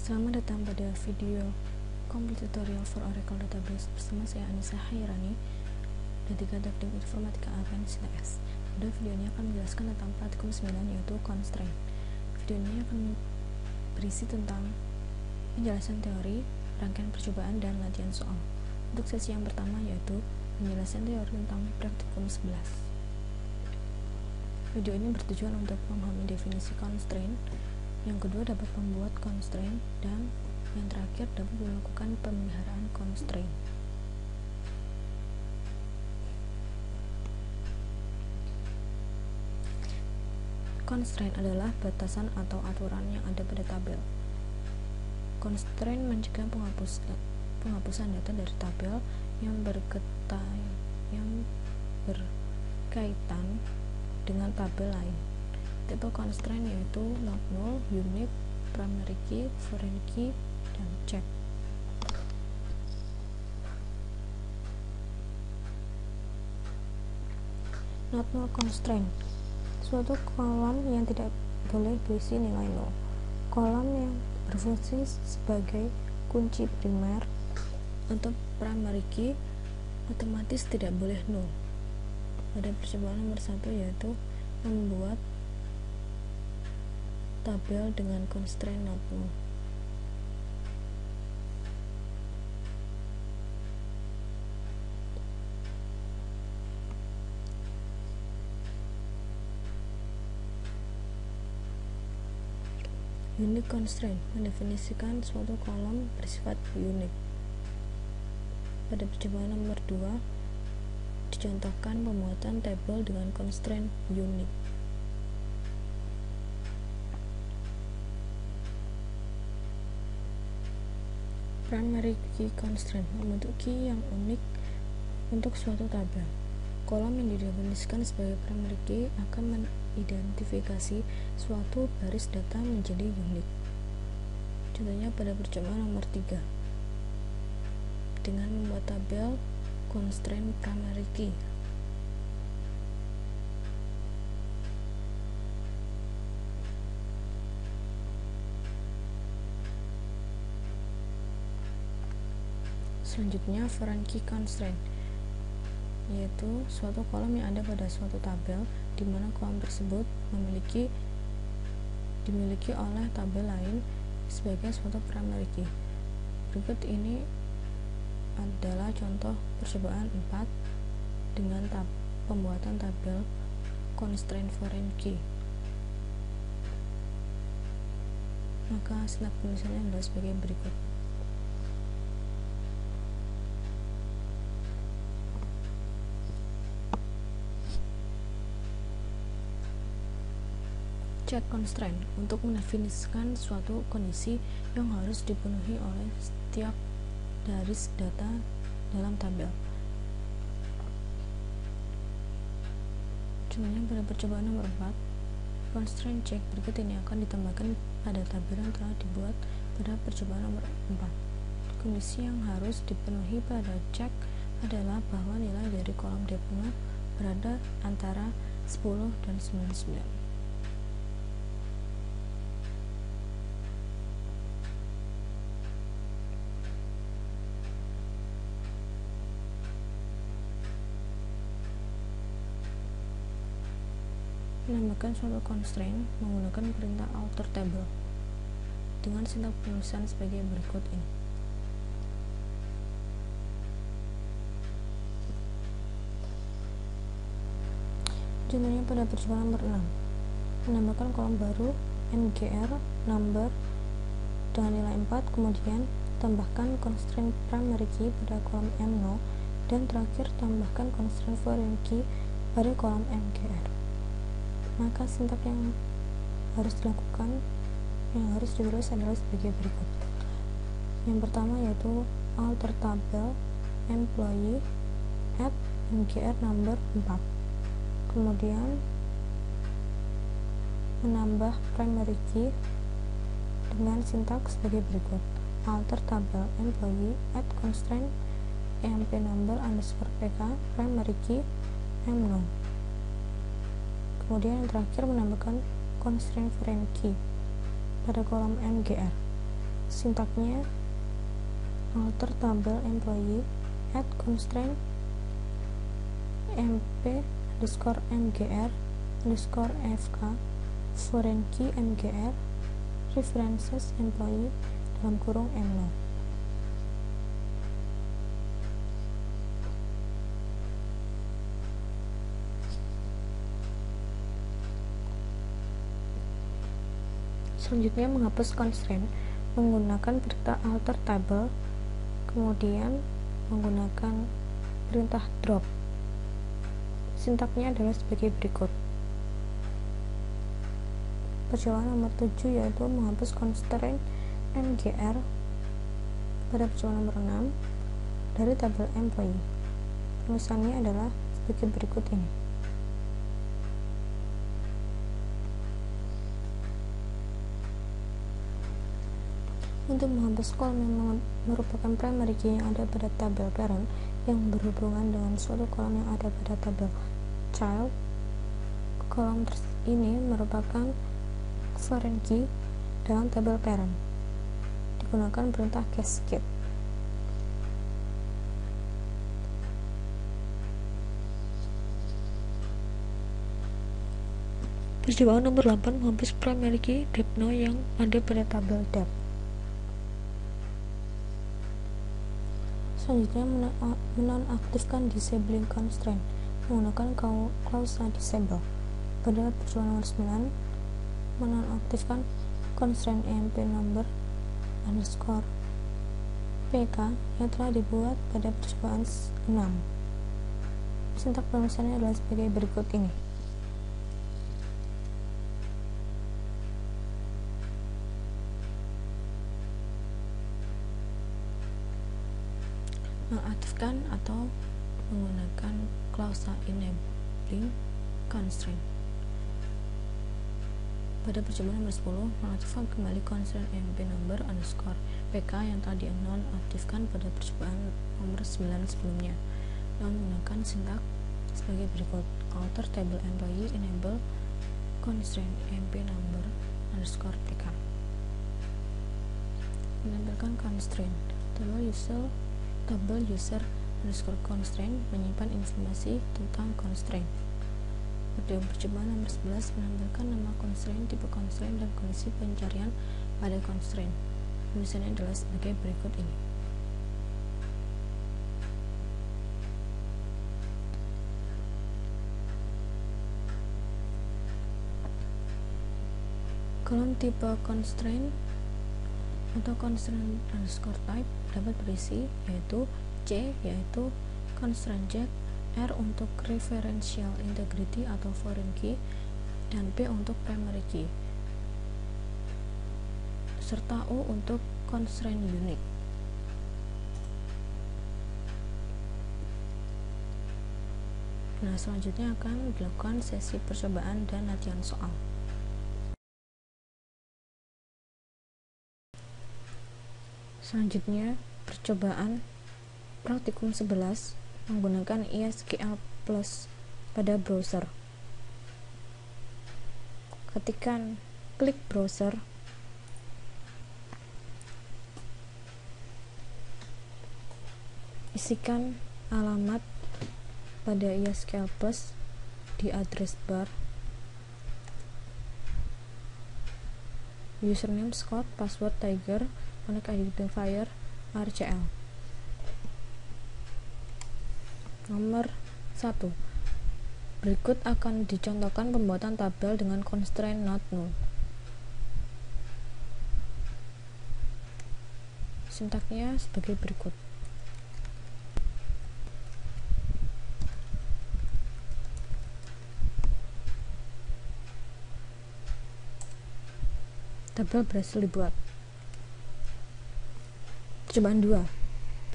Selamat datang pada video complete tutorial for Oracle Database bersama saya Anissa Hairani dari Teknik Informatika Advanced ITS. Pada video ini akan menjelaskan tentang praktikum 9 yaitu constraint. Video ini akan berisi tentang penjelasan teori, rangkaian percobaan, dan latihan soal. Untuk sesi yang pertama yaitu penjelasan teori tentang praktikum 11. Video ini bertujuan untuk memahami definisi constraint, yang kedua dapat membuat constraint, dan yang terakhir dapat melakukan pemeliharaan constraint. Constraint adalah batasan atau aturan yang ada pada tabel. Constraint mencegah penghapusan data dari tabel yang berkaitan dengan tabel lain. Tipe constraint yaitu not null, unique, primary key, foreign key, dan check. Not null constraint, suatu kolom yang tidak boleh berisi nilai nol. Kolom yang berfungsi sebagai kunci primer untuk primary key otomatis tidak boleh null. Pada percobaan nomor 1 yaitu membuat tabel dengan constraint not null. Unique constraint mendefinisikan suatu kolom bersifat unik. Pada percobaan nomor 2 dicontohkan pembuatan tabel dengan constraint unique. Primary key constraint membentuk key yang unik untuk suatu tabel. Kolom yang didefinisikan sebagai primary key akan mengidentifikasi suatu baris data menjadi unik. Contohnya pada percobaan nomor 3 dengan membuat tabel constraint primary key. Selanjutnya foreign key constraint, yaitu suatu kolom yang ada pada suatu tabel di mana kolom tersebut dimiliki oleh tabel lain sebagai suatu primary key. Berikut ini adalah contoh percobaan 4 dengan pembuatan tabel constraint foreign key. Maka hasil penulisannya adalah sebagai berikut. Check constraint untuk mendefinisikan suatu kondisi yang harus dipenuhi oleh setiap baris data dalam tabel. Contohnya pada percobaan nomor 4, constraint check berikut ini akan ditambahkan pada tabel yang telah dibuat pada percobaan nomor 4. Kondisi yang harus dipenuhi pada check adalah bahwa nilai dari kolom D0 berada antara 10 dan 99. Menambahkan suatu constraint menggunakan perintah alter table dengan sintak penulisan sebagai berikut ini. Contohnya pada percobaan nomor 6, menambahkan kolom baru mgr number dengan nilai 4, kemudian tambahkan constraint primary key pada kolom m0, dan terakhir tambahkan constraint foreign key pada kolom mgr. Maka sintak yang harus dilakukan, yang harus ditulis adalah sebagai berikut. Yang pertama yaitu alter table employee at mgr number 4, kemudian menambah primary key dengan sintak sebagai berikut: alter table employee at constraint emp number underscore pk primary key m0. Kemudian yang terakhir menambahkan constraint foreign key pada kolom mgr. Sintaknya alter tabel employee add constraint mp underscore mgr underscore fk foreign key mgr references employee dalam kurung m0. Selanjutnya menghapus constraint menggunakan perintah alter table, kemudian menggunakan perintah drop. Sintaknya adalah sebagai berikut. Percobaan nomor 7 yaitu menghapus constraint mgr pada percobaan nomor 6 dari tabel employee. Penulisannya adalah sebagai berikut ini. Untuk menghapus kolom yang merupakan primary key yang ada pada tabel parent yang berhubungan dengan suatu kolom yang ada pada tabel child, kolom ini merupakan foreign key dalam tabel parent. Digunakan perintah cascade. Percobaan nomor 8 menghapus primary key depno yang ada pada tabel dep. Selanjutnya menonaktifkan disabling constraint menggunakan klausa disable. Pada percobaan nomor 9 menonaktifkan constraint emp number underscore pk yang telah dibuat pada percobaan 6. Sintak penulisannya adalah sebagai berikut ini. Mengaktifkan atau menggunakan klausa enabling constraint. Pada percobaan nomor 10 mengaktifkan kembali constraint emp number underscore pk yang telah dinonaktifkan pada percobaan nomor 9 sebelumnya dengan menggunakan sintak sebagai berikut: alter table employee enable constraint emp number underscore pk. Menambahkan constraint tabel user underscore constraint menyimpan informasi tentang constraint. Pada percobaan nomor 11 menambahkan nama constraint, tipe constraint, dan kondisi pencarian pada constraint. Tulisannya adalah sebagai berikut ini. Kolom tipe constraint atau constraint underscore type dapat berisi yaitu C yaitu constraint check, R untuk referential integrity atau foreign key, dan P untuk primary key, serta U untuk constraint unique. Nah, selanjutnya akan dilakukan sesi percobaan dan latihan soal. Selanjutnya, percobaan praktikum 11 menggunakan ISGL Plus pada browser. Ketikkan klik browser, isikan alamat pada ISGL Plus di address bar, username Scott, password Tiger, connect identifier RCL. Nomor 1. Berikut akan dicontohkan pembuatan tabel dengan constraint not null. Sintaknya sebagai berikut. Tabel berhasil dibuat. Percobaan 2.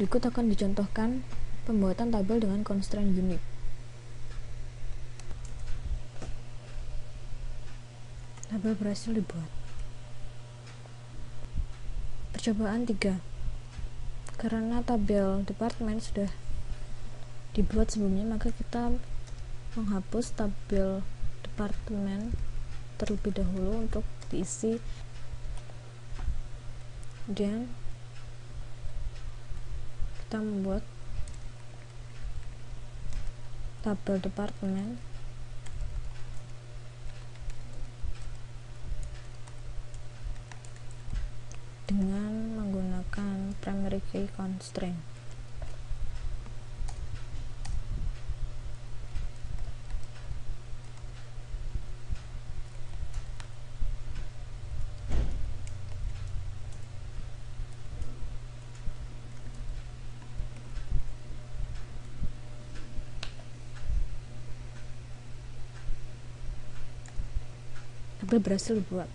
Berikut akan dicontohkan pembuatan tabel dengan constraint unique. Tabel berhasil dibuat. Percobaan 3. Karena tabel departemen sudah dibuat sebelumnya, maka kita menghapus tabel departemen terlebih dahulu untuk diisi Kemudian kita membuat tabel departemen dengan menggunakan primary key constraint. Tabel berhasil dibuat.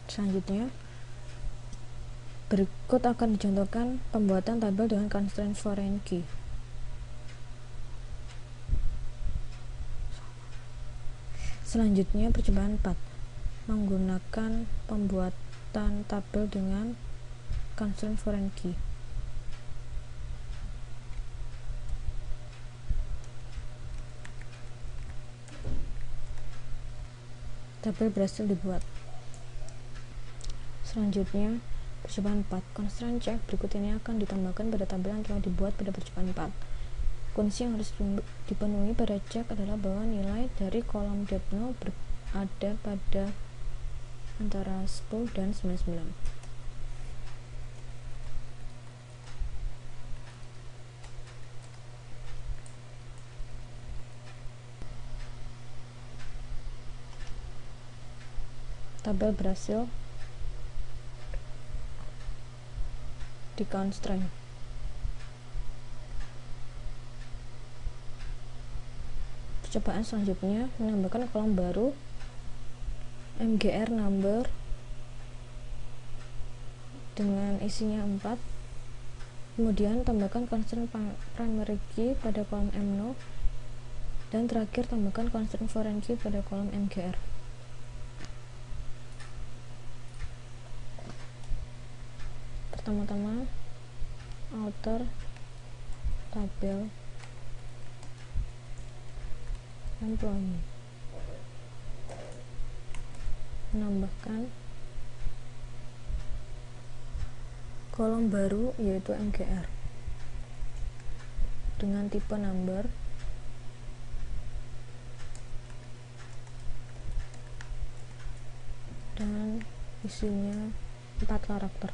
Selanjutnya, berikut akan dicontohkan pembuatan tabel dengan constraint foreign key. Selanjutnya, percobaan 4 menggunakan pembuatan tabel dengan constraint foreign key. Tabel berhasil dibuat. Selanjutnya, percobaan 4 constraint check berikut ini akan ditambahkan pada tabel yang telah dibuat pada percobaan 4. Kunci yang harus dipenuhi pada cek adalah bahwa nilai dari kolom depth-no berada pada antara 10 dan 99. Tabel berhasil di constraint. Percobaan selanjutnya menambahkan kolom baru MGR number dengan isinya 4, kemudian tambahkan constraint primary key pada kolom mno, dan terakhir tambahkan constraint foreign key pada kolom MGR. Pertama-tama alter tabel employee, menambahkan kolom baru yaitu MGR dengan tipe number dan isinya 4 karakter.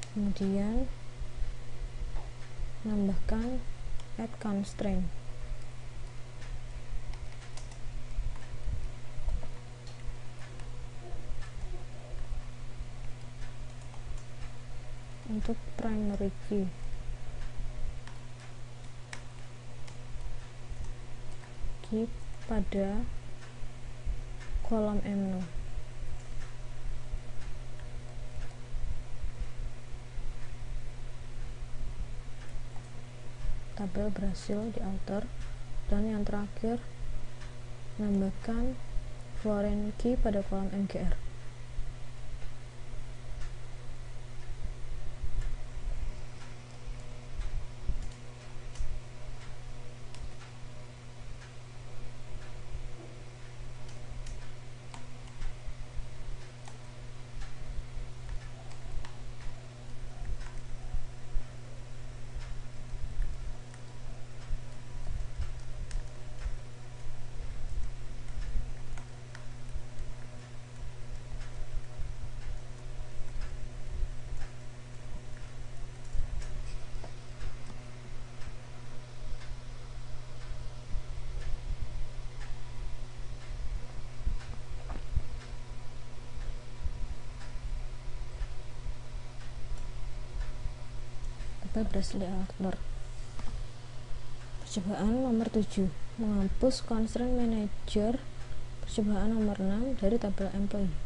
Kemudian menambahkan add constraint untuk primary key pada kolom mno. Tabel berhasil dialter, dan yang terakhir menambahkan foreign key pada kolom MGR. Tabel berhasil dialter. Percobaan nomor 7 menghapus constraint manager. Percobaan nomor 6 dari tabel employee.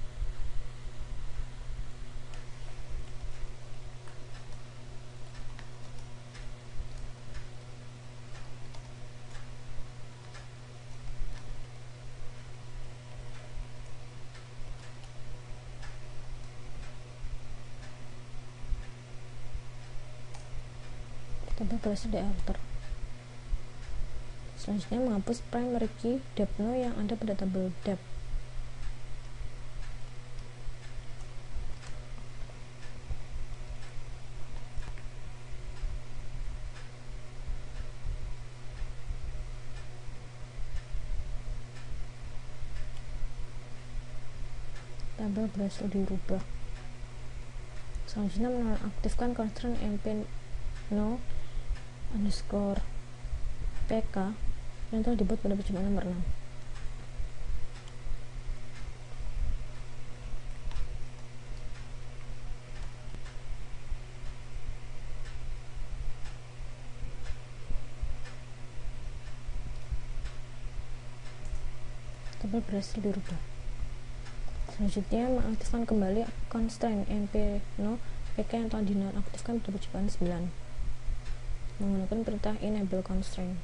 Tabel berhasil dialter. Selanjutnya menghapus primary key depth no yang ada pada tabel depth. Tabel berhasil dirubah. Selanjutnya menonaktifkan constraint mp no underscore pk yang telah dibuat pada percobaan nomor 6. Tabel berhasil dirubah. Selanjutnya mengaktifkan kembali constraint mp no pk yang telah dinonaktifkan pada percobaan 9 menggunakan perintah enable constraint.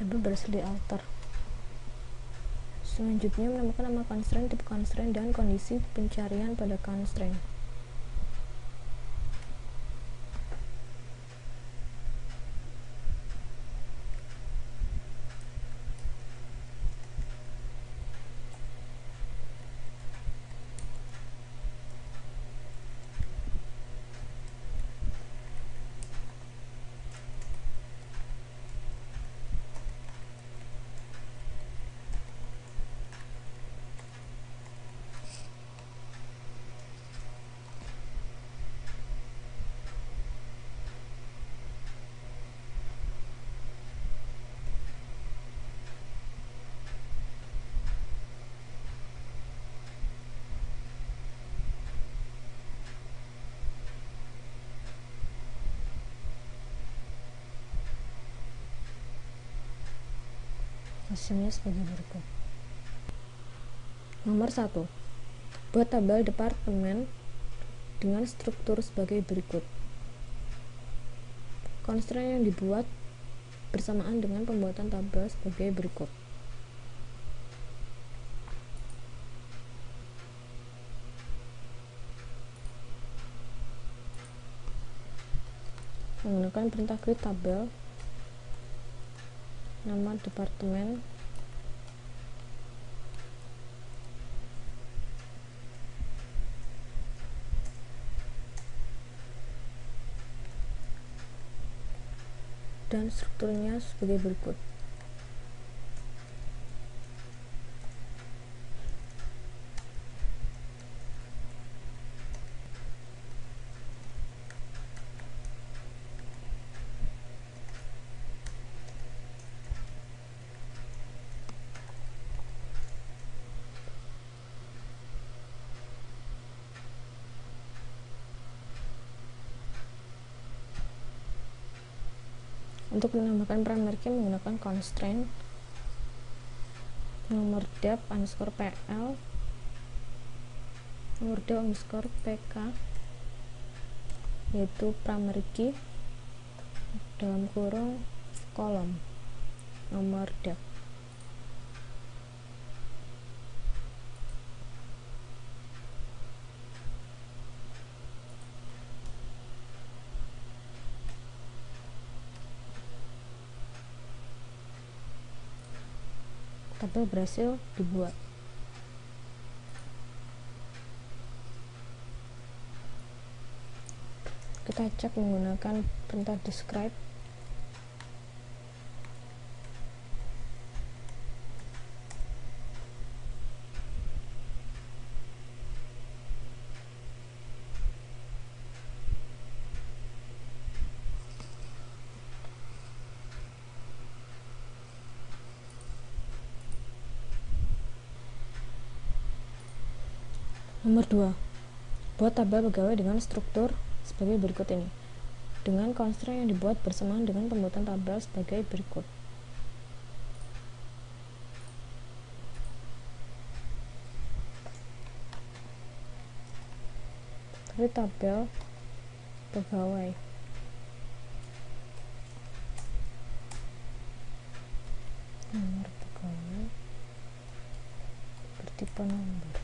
Tabel berhasil dialter. Selanjutnya menemukan nama constraint, tipe constraint, dan kondisi pencarian pada constraint. Hasilnya sebagai berikut. Nomor 1. Buat tabel departemen dengan struktur sebagai berikut. Constraint yang dibuat bersamaan dengan pembuatan tabel sebagai berikut. Menggunakan perintah create tabel, nama departemen, dan strukturnya sebagai berikut. Untuk menambahkan primary key menggunakan constraint nomor depth underscore pl nomor depth underscore pk, yaitu primary key dalam kurung kolom nomor depth. Tabel berhasil dibuat. Kita cek menggunakan perintah describe. Nomor 2. Buat tabel pegawai dengan struktur sebagai berikut ini, dengan constraint yang dibuat bersamaan dengan pembuatan tabel sebagai berikut. Create tabel pegawai. Nomor pegawai. tipe nomor.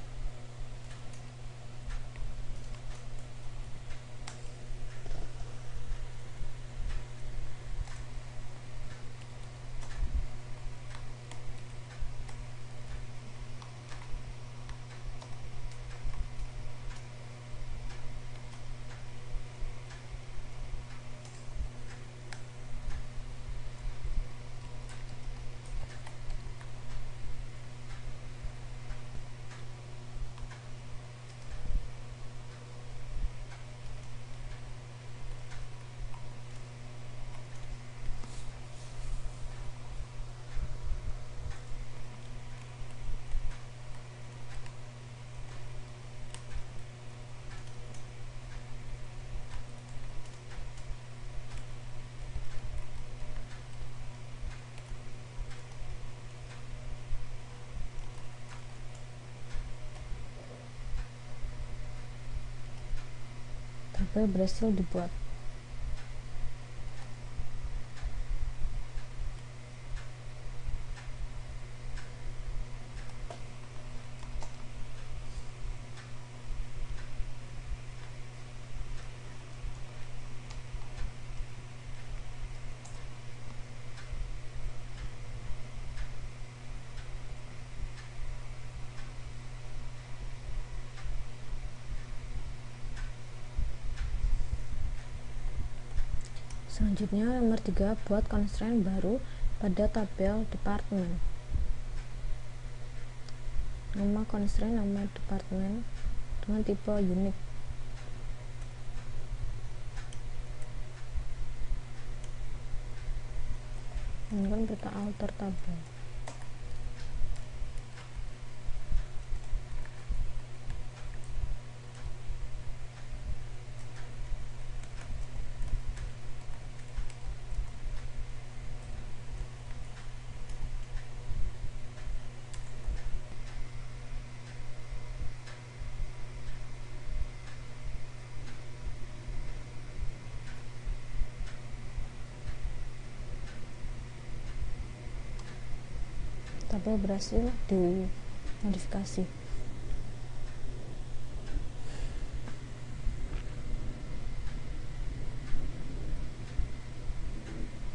Tabel berhasil dibuat. Selanjutnya nomor 3, buat constraint baru pada tabel departemen. Nama constraint nama departemen dengan tipe unique. Menggunakan perintah alter tabel. Tabel berhasil dimodifikasi.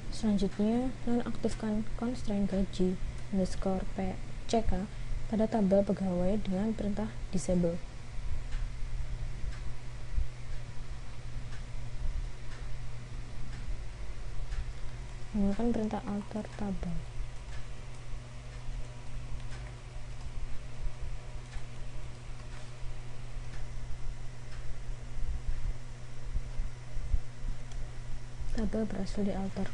Selanjutnya, nonaktifkan constraint gaji underscore CK pada tabel pegawai dengan perintah disable. Menggunakan perintah alter tabel. Tabel berhasil dialter.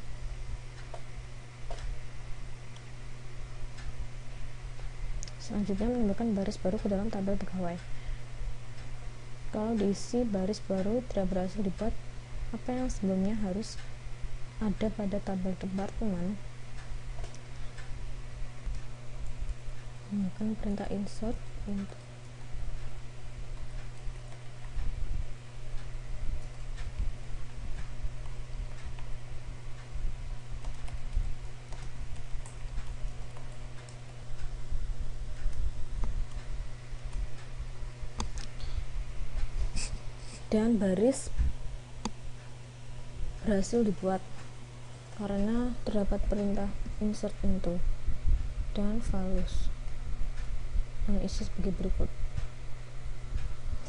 Selanjutnya, menambahkan baris baru ke dalam tabel pegawai. Kalau diisi baris baru tidak berhasil dibuat, apa yang sebelumnya harus ada pada tabel departemen? Menggunakan perintah insert into. Dan baris berhasil dibuat karena terdapat perintah insert into dan values yang isi sebagai berikut.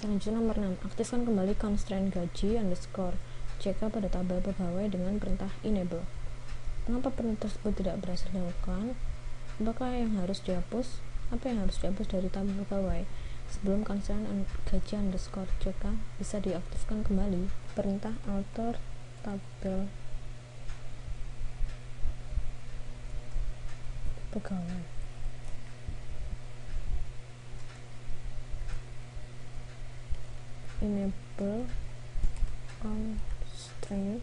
Selanjutnya nomor 6, aktifkan kembali constraint gaji underscore CK pada tabel pegawai dengan perintah enable. Mengapa perintah tersebut tidak berhasil dilakukan? Apakah yang harus dihapus? Apa yang harus dihapus dari tabel pegawai? Sebelum constraint gaji underscore CK bisa diaktifkan kembali, perintah alter tabel pegawai. Enable constraint